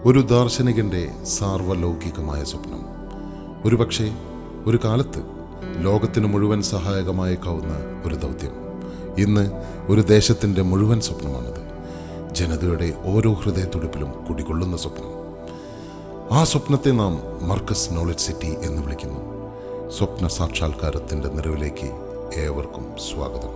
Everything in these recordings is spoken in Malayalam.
ഒരു ദാർശനികൻ്റെ സാർവലൗകികമായ സ്വപ്നം. ഒരുപക്ഷെ ഒരു കാലത്ത് ലോകത്തിന് മുഴുവൻ സഹായകമായേക്കാവുന്ന ഒരു ദൗത്യം. ഇന്ന് ഒരു ദേശത്തിൻ്റെ മുഴുവൻ സ്വപ്നമാണത്. ജനതയുടെ ഓരോ ഹൃദയത്തുടിപ്പിലും കുടികൊള്ളുന്ന സ്വപ്നം. ആ സ്വപ്നത്തെ നാം മർക്കസ് നോളജ് സിറ്റി എന്ന് വിളിക്കുന്നു. സ്വപ്ന സാക്ഷാത്കാരത്തിൻ്റെ നിറവിലേക്ക് ഏവർക്കും സ്വാഗതം.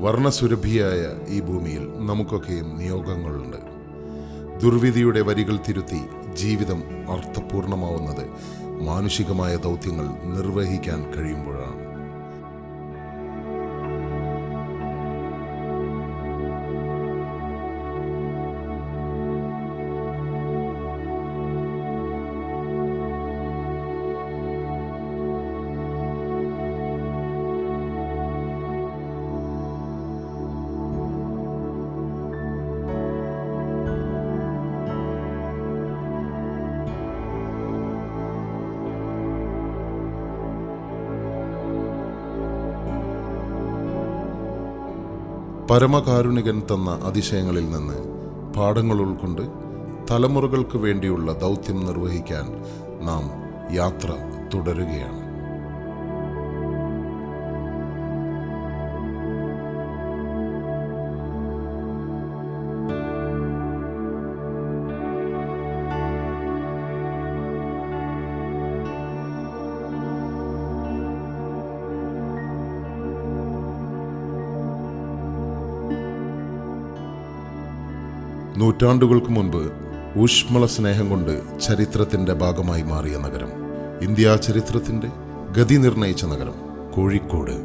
വർണ്ണസുരഭിയായ ഈ ഭൂമിയിൽ നമുക്കൊക്കെയും നിയോഗങ്ങളുണ്ട്. ദുർവിധിയുടെ വരികൾ തിരുത്തി ജീവിതം അർത്ഥപൂർണമാവുന്നത് മാനുഷികമായ ദൗത്യങ്ങൾ നിർവഹിക്കാൻ കഴിയുമ്പോഴാണ്. പരമകാരുണികൻ തന്ന അതിശയങ്ങളിൽ നിന്ന് പാഠങ്ങൾ ഉൾക്കൊണ്ട് തലമുറകൾക്ക് വേണ്ടിയുള്ള ദൗത്യം നിർവഹിക്കാൻ നാം യാത്ര തുടരുകയാണ്. നൂറ്റാണ്ടുകൾക്ക് മുൻപ് ഊഷ്മള സ്നേഹം കൊണ്ട് ചരിത്രത്തിൻ്റെ ഭാഗമായി മാറിയ നഗരം, ഇന്ത്യാ ചരിത്രത്തിൻ്റെ ഗതി നിർണയിച്ച നഗരം കോഴിക്കോട്.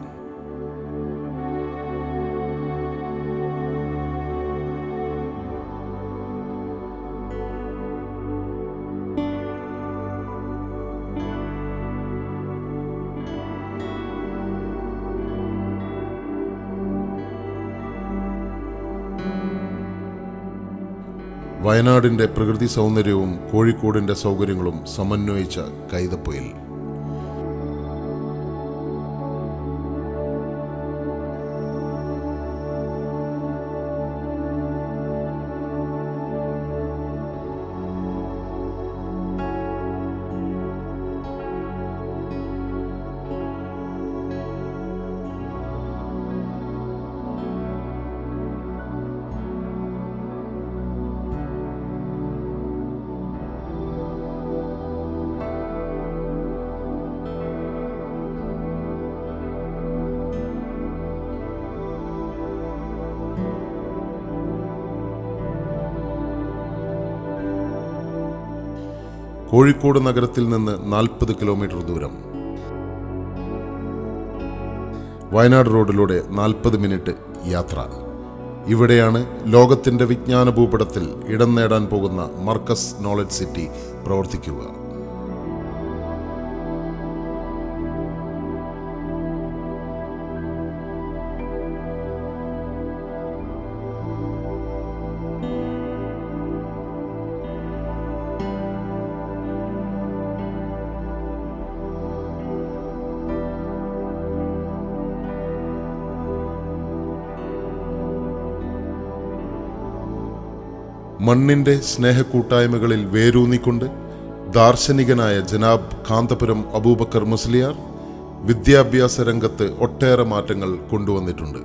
വയനാടിൻ്റെ പ്രകൃതി സൗന്ദര്യവും കോഴിക്കോടിൻ്റെ സൗകര്യങ്ങളും സമന്വയിച്ച കൈതപ്പൊയിൽ. കോഴിക്കോട് നഗരത്തിൽ നിന്ന് 40 കിലോമീറ്റർ ദൂരം. വയനാട് റോഡിലൂടെ 40 മിനിറ്റ് യാത്ര. ഇവിടെയാണ് ലോകത്തിൻ്റെ വിജ്ഞാന ഭൂപടത്തിൽ ഇടം നേടാൻ പോകുന്ന മർക്കസ് നോളജ് സിറ്റി പ്രവർത്തിക്കുക. മണ്ണിൻ്റെ സ്നേഹക്കൂട്ടായ്മകളിൽ വേരൂന്നിക്കൊണ്ട് ദാർശനികനായ ജനാബ് കാന്തപുരം അബൂബക്കർ മുസ്ലിയാർ വിദ്യാഭ്യാസ രംഗത്ത് ഒട്ടേറെ മാറ്റങ്ങൾ കൊണ്ടുവന്നിട്ടുണ്ട്.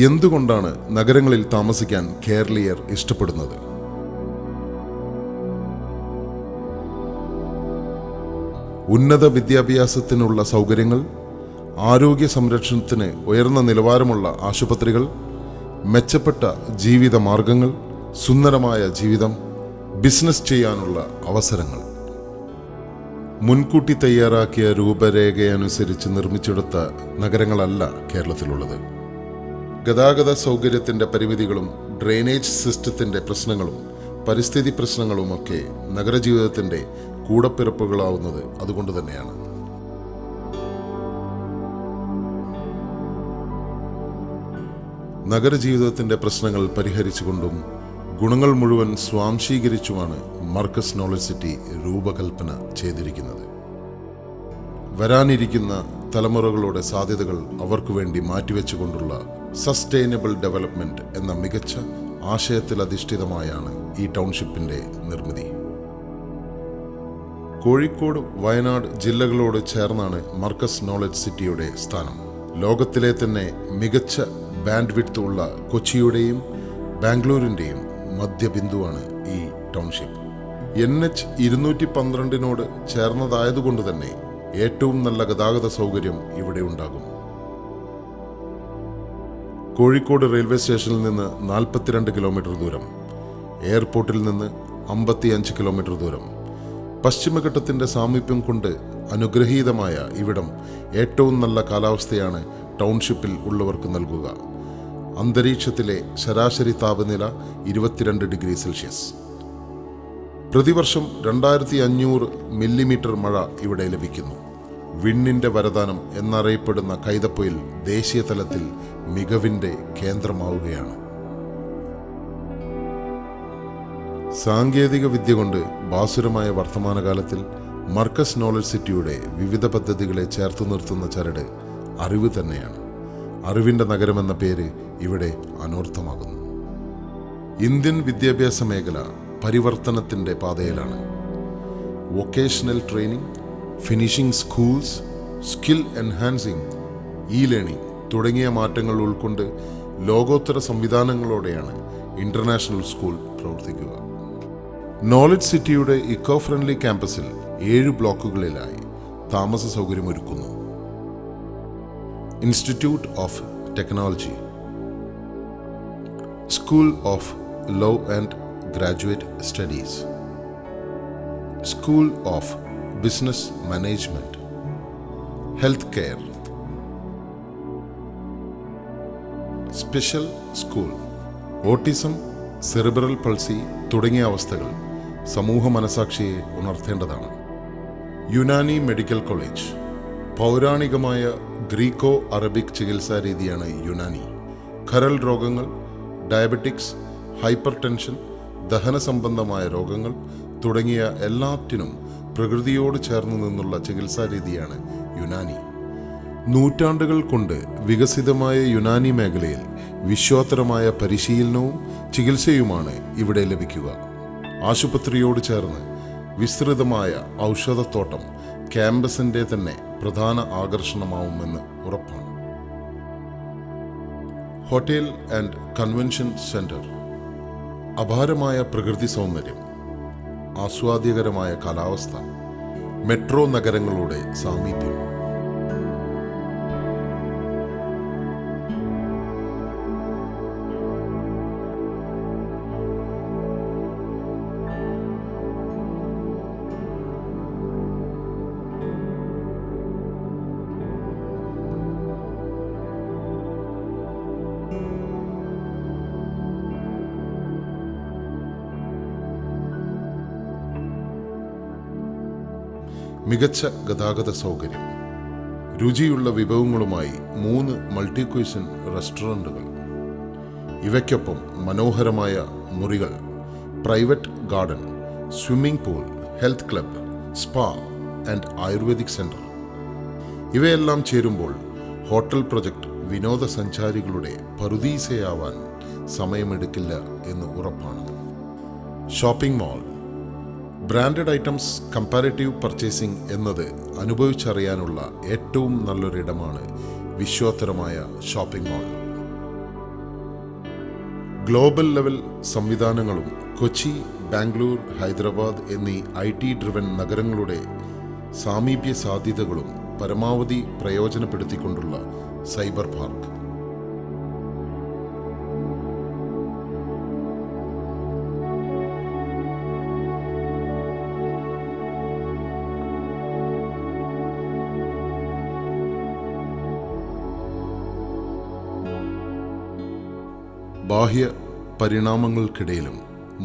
എന്തുകൊണ്ടാണ് നഗരങ്ങളിൽ താമസിക്കാൻ കേരളീയർ ഇഷ്ടപ്പെടുന്നത്? ഉന്നത വിദ്യാഭ്യാസത്തിനുള്ള സൗകര്യങ്ങൾ, ആരോഗ്യ സംരക്ഷണത്തിന് ഉയർന്ന നിലവാരമുള്ള ആശുപത്രികൾ, മെച്ചപ്പെട്ട ജീവിത മാർഗങ്ങൾ, സുന്ദരമായ ജീവിതം, ബിസിനസ് ചെയ്യാനുള്ള അവസരങ്ങൾ. മുൻകൂട്ടി തയ്യാറാക്കിയ രൂപരേഖയനുസരിച്ച് നിർമ്മിച്ചെടുത്ത നഗരങ്ങളല്ല കേരളത്തിലുള്ളത്. ഗതാഗത സൗകര്യത്തിൻ്റെ പരിമിതികളും ഡ്രെയിനേജ് സിസ്റ്റത്തിൻ്റെ പ്രശ്നങ്ങളും പരിസ്ഥിതി പ്രശ്നങ്ങളുമൊക്കെ നഗരജീവിതത്തിൻ്റെ കൂടപ്പിറപ്പുകളാവുന്നത് അതുകൊണ്ട് തന്നെയാണ്. നഗരജീവിതത്തിൻ്റെ പ്രശ്നങ്ങൾ പരിഹരിച്ചുകൊണ്ടും ഗുണങ്ങൾ മുഴുവൻ സ്വാംശീകരിച്ചുമാണ് മർക്കസ് നോളജ് സിറ്റി രൂപകൽപ്പന ചെയ്തിരിക്കുന്നത്. വരാനിരിക്കുന്ന തലമുറകളുടെ സാധ്യതകൾ അവർക്കു വേണ്ടി മാറ്റിവെച്ചുകൊണ്ടുള്ള സസ്റ്റൈനബിൾ ഡെവലപ്മെന്റ് എന്ന മികച്ച ആശയത്തിലധിഷ്ഠിതമായാണ് ഈ ടൗൺഷിപ്പിന്റെ നിർമ്മിതി. കോഴിക്കോട്, വയനാട് ജില്ലകളോട് ചേർന്നാണ് മർക്കസ് നോളജ് സിറ്റിയുടെ സ്ഥാനം. ലോകത്തിലെ തന്നെ മികച്ച ബാൻഡ് വിഡ്ത്ത് ഉള്ള കൊച്ചിയുടെയും ബാംഗ്ലൂരിൻ്റെയും മധ്യബിന്ദുവാണ് ഈ ടൗൺഷിപ്പ്. NH 212 ചേർന്നതായതുകൊണ്ട് തന്നെ ഏറ്റവും നല്ല ഗതാഗത സൗകര്യം ഇവിടെ ഉണ്ടാകും. കോഴിക്കോട് റെയിൽവേ സ്റ്റേഷനിൽ നിന്ന് 42 കിലോമീറ്റർ ദൂരം, എയർപോർട്ടിൽ നിന്ന് 55 കിലോമീറ്റർ ദൂരം. പശ്ചിമഘട്ടത്തിൻ്റെ സാമീപ്യം കൊണ്ട് അനുഗ്രഹീതമായ ഇവിടം ഏറ്റവും നല്ല കാലാവസ്ഥയാണ് ടൗൺഷിപ്പിൽ ഉള്ളവർക്ക് നൽകുക. അന്തരീക്ഷത്തിലെ ശരാശരി താപനില 22 ഡിഗ്രി സെൽഷ്യസ്. പ്രതിവർഷം 2500 മില്ലിമീറ്റർ മഴ ഇവിടെ ലഭിക്കുന്നു. വിണ്ണിൻ്റെ വരദാനം എന്നറിയപ്പെടുന്ന കൈതപ്പൊയിൽ ദേശീയ തലത്തിൽ മികവിൻ്റെ കേന്ദ്രമാവുകയാണ്. സാങ്കേതിക വിദ്യ കൊണ്ട് ബാസുരമായ വർത്തമാനകാലത്തിൽ മർക്കസ് നോളജ് സിറ്റിയുടെ വിവിധ പദ്ധതികളെ ചേർത്തു നിർത്തുന്ന ചരട് അറിവ് തന്നെയാണ്. അറിവിൻ്റെ നഗരമെന്ന പേര് ഇവിടെ അനർത്ഥമാകുന്നു. ഇന്ത്യൻ വിദ്യാഭ്യാസ മേഖല പരിവർത്തനത്തിൻ്റെ പാതയിലാണ്. Vocational training, finishing schools, skill enhancing, learning തുടങ്ങിയ മാറ്റങ്ങൾ ഉൾക്കൊണ്ട് ലോകോത്തര സംവിധാനങ്ങളോടെയാണ് ഇന്റർനാഷണൽ സ്കൂൾ പ്രവർത്തിക്കുക. നോളജ് സിറ്റിയുടെ ഇക്കോ ഫ്രണ്ട്ലി ക്യാമ്പസിൽ 7 ബ്ലോക്കുകളിലായി താമസ സൗകര്യമൊരുക്കുന്നു. Institute of technology, school of law and graduate studies, school of business management, health care, special school. Autism, cerebral palsy തുടങ്ങിയ അവസ്ഥകൾ സമൂഹ മനസാക്ഷിയെ ഉണർത്തേണ്ടതാണ്. Unani medical college. പൗരാണികമായ ഗ്രീക്കോ അറബിക് ചികിത്സാ രീതിയാണ് യുനാനി. കരൾ രോഗങ്ങൾ, ഡയബറ്റിക്സ്, ഹൈപ്പർ ടെൻഷൻ, ദഹന സംബന്ധമായ രോഗങ്ങൾ തുടങ്ങിയ എല്ലാറ്റിനും പ്രകൃതിയോട് ചേർന്ന് നിന്നുള്ള ചികിത്സാ രീതിയാണ് യുനാനി. നൂറ്റാണ്ടുകൾ കൊണ്ട് വികസിതമായ യുനാനി മേഖലയിൽ വിശ്വോത്തരമായ പരിശീലനവും ചികിത്സയുമാണ് ഇവിടെ ലഭിക്കുക. ആശുപത്രിയോട് ചേർന്ന് വിസ്തൃതമായ ഔഷധത്തോട്ടം ക്യാമ്പസിൻ്റെ തന്നെ പ്രധാന ആകർഷണമാവുമെന്ന് ഉറപ്പാണ്. Hotel and convention centre. അപാരമായ പ്രകൃതി സൗന്ദര്യം, ആസ്വാദ്യകരമായ കാലാവസ്ഥ, മെട്രോ നഗരങ്ങളുടെ സാമീപ്യം. മികച്ച ഗതാഗത സൗകര്യം, രുചിയുള്ള വിഭവങ്ങളുമായി 3 മൾട്ടി ക്യൂസിൻ റെസ്റ്റോറൻറ്റുകൾ, ഇവയ്ക്കൊപ്പം മനോഹരമായ മുറികൾ, private garden, swimming pool, health club, spa and ayurvedic centre. ഇവയെല്ലാം ചേരുമ്പോൾ ഹോട്ടൽ പ്രൊജക്ട് വിനോദസഞ്ചാരികളുടെ പറുദീസയാവാൻ സമയമെടുക്കില്ല എന്ന് ഉറപ്പാണ്. Shopping mall. Branded items comparative purchasing എന്നത് അനുഭവിച്ചറിയാനുള്ള ഏറ്റവും നല്ലൊരിടമാണ് വിശ്വോത്തരമായ ഷോപ്പിംഗ് മാൾ. ഗ്ലോബൽ ലെവൽ സംവിധാനങ്ങളും കൊച്ചി, ബാംഗ്ലൂർ, ഹൈദരാബാദ് എന്നീ IT ഡ്രിവൻ നഗരങ്ങളുടെ സാമീപ്യ സാധ്യതകളും പരമാവധി പ്രയോജനപ്പെടുത്തിക്കൊണ്ടുള്ള സൈബർ പാർക്ക്. ബാഹ്യ പരിണാമങ്ങൾക്കിടയിലും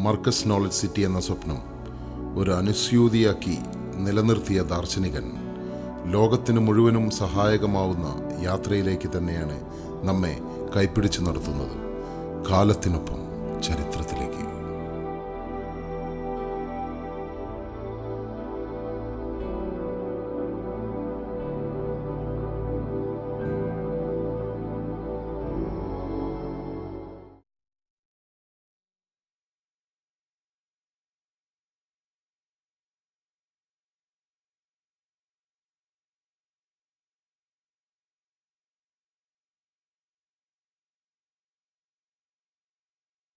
മർക്കസ് നോളജ് സിറ്റി എന്ന സ്വപ്നം ഒരു അനുസ്യൂതിയാക്കി നിലനിർത്തിയ ദാർശനികൻ ലോകത്തിന് മുഴുവനും സഹായകമാവുന്ന യാത്രയിലേക്ക് തന്നെയാണ് നമ്മെ കൈപ്പിടിച്ചു നടത്തുന്നത്. കാലത്തിനൊപ്പം ചരിത്രത്തിലേക്ക്.